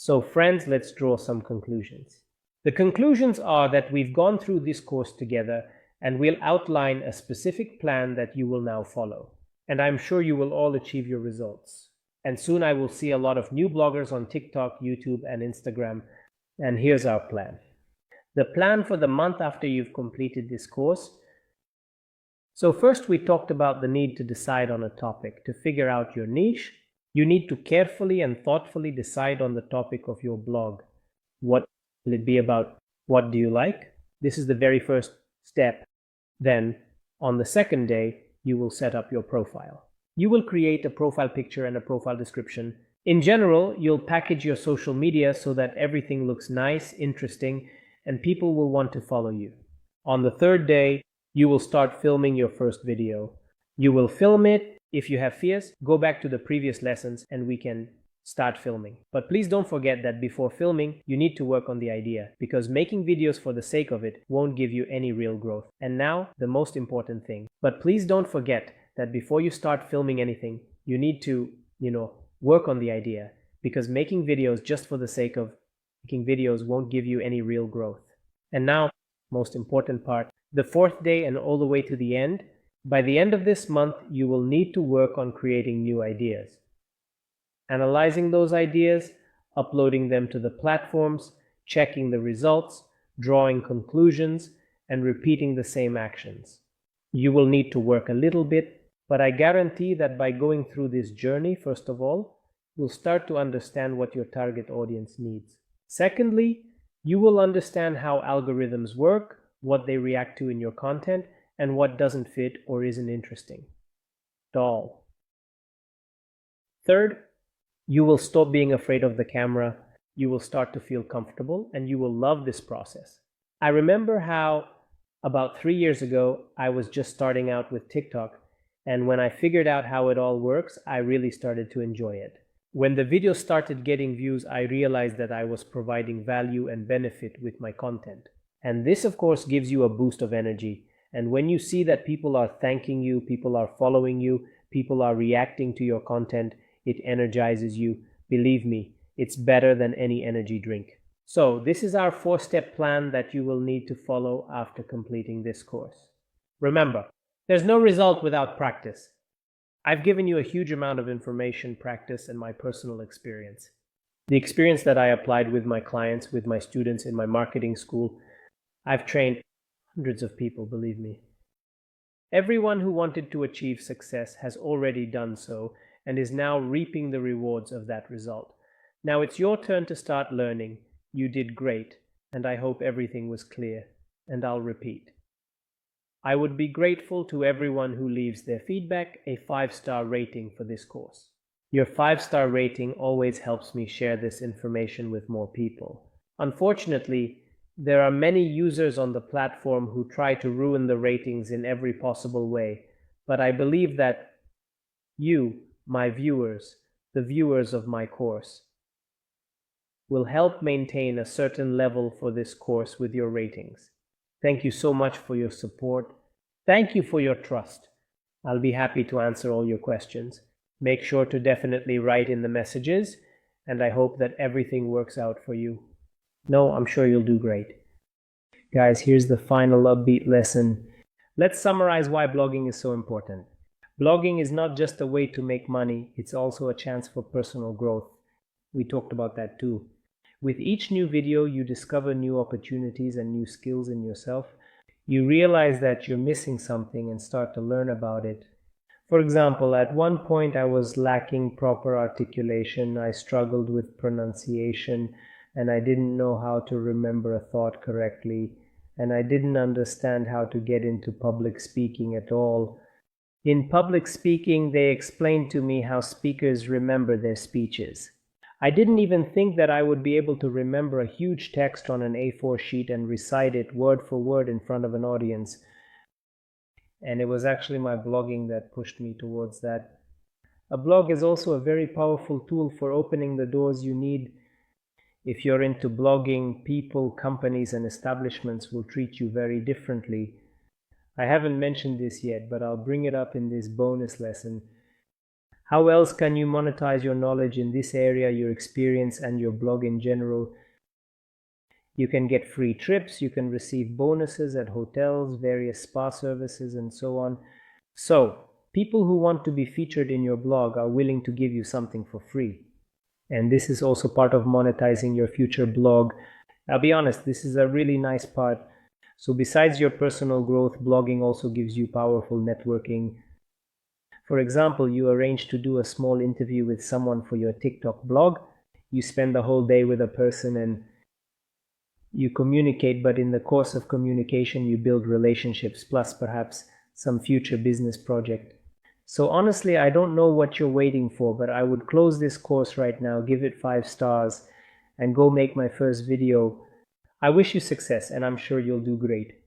So friends, let's draw some conclusions. The conclusions are that we've gone through this course together and we'll outline a specific plan that you will now follow. And I'm sure you will all achieve your results. And soon I will see a lot of new bloggers on TikTok, YouTube, and Instagram. And here's our plan. The plan for the month after you've completed this course. So first we talked about the need to decide on a topic. To figure out your niche, you need to carefully and thoughtfully decide on the topic of your blog. What will it be about? What do you like? This is the very first step. Then, on the second day, you will set up your profile. You will create a profile picture and a profile description. In general, you'll package your social media so that everything looks nice, interesting, and people will want to follow you. On the third day, you will start filming your first video. You will film it. If you have fears, go back to the previous lessons and we can start filming. But please don't forget that before filming, you need to work on the idea, because making videos for the sake of it won't give you any real growth. And now, the most important thing. But please don't forget that before you start filming anything, you need to, work on the idea, because making videos just for the sake of making videos won't give you any real growth. And now, most important part, the fourth day and all the way to the end. By the end of this month, you will need to work on creating new ideas, analyzing those ideas, uploading them to the platforms, checking the results, drawing conclusions, and repeating the same actions. You will need to work a little bit, but I guarantee that by going through this journey, first of all, you'll start to understand what your target audience needs. Secondly, you will understand how algorithms work, what they react to in your content, and what doesn't fit or isn't interesting at all. Third, you will stop being afraid of the camera. You will start to feel comfortable and you will love this process. I remember how about 3 years ago, I was just starting out with TikTok, and when I figured out how it all works, I really started to enjoy it. When the video started getting views, I realized that I was providing value and benefit with my content. And this, of course, gives you a boost of energy. And when you see that people are thanking you, people are following you, people are reacting to your content, it energizes you. Believe me, it's better than any energy drink. So this is our 4-step plan that you will need to follow after completing this course. Remember, there's no result without practice. I've given you a huge amount of information, practice, and my personal experience. The experience that I applied with my clients, with my students in my marketing school. I've trained hundreds of people, believe me. Everyone who wanted to achieve success has already done so and is now reaping the rewards of that result. Now it's your turn to start learning. You did great, and I hope everything was clear. And I'll repeat. I would be grateful to everyone who leaves their feedback a 5-star rating for this course. Your 5-star rating always helps me share this information with more people. Unfortunately, there are many users on the platform who try to ruin the ratings in every possible way, but I believe that you, my viewers, the viewers of my course, will help maintain a certain level for this course with your ratings. Thank you so much for your support. Thank you for your trust. I'll be happy to answer all your questions. Make sure to definitely write in the messages, and I hope that everything works out for you. No, I'm sure you'll do great. Guys, here's the final upbeat lesson. Let's summarize why blogging is so important. Blogging is not just a way to make money, it's also a chance for personal growth. We talked about that too. With each new video, you discover new opportunities and new skills in yourself. You realize that you're missing something and start to learn about it. For example, at one point I was lacking proper articulation, I struggled with pronunciation, and I didn't know how to remember a thought correctly, and I didn't understand how to get into public speaking at all. In public speaking, they explained to me how speakers remember their speeches. I didn't even think that I would be able to remember a huge text on an A4 sheet and recite it word for word in front of an audience. And it was actually my blogging that pushed me towards that. A blog is also a very powerful tool for opening the doors you need. If you're into blogging, people, companies, and establishments will treat you very differently. I haven't mentioned this yet, but I'll bring it up in this bonus lesson. How else can you monetize your knowledge in this area, your experience, and your blog in general? You can get free trips, you can receive bonuses at hotels, various spa services, and so on. So, people who want to be featured in your blog are willing to give you something for free. And this is also part of monetizing your future blog. I'll be honest, this is a really nice part. So besides your personal growth, blogging also gives you powerful networking. For example, you arrange to do a small interview with someone for your TikTok blog. You spend the whole day with a person and you communicate, but in the course of communication, you build relationships, plus perhaps some future business project. So honestly, I don't know what you're waiting for, but I would close this course right now, give it 5 stars, and go make my first video. I wish you success, and I'm sure you'll do great.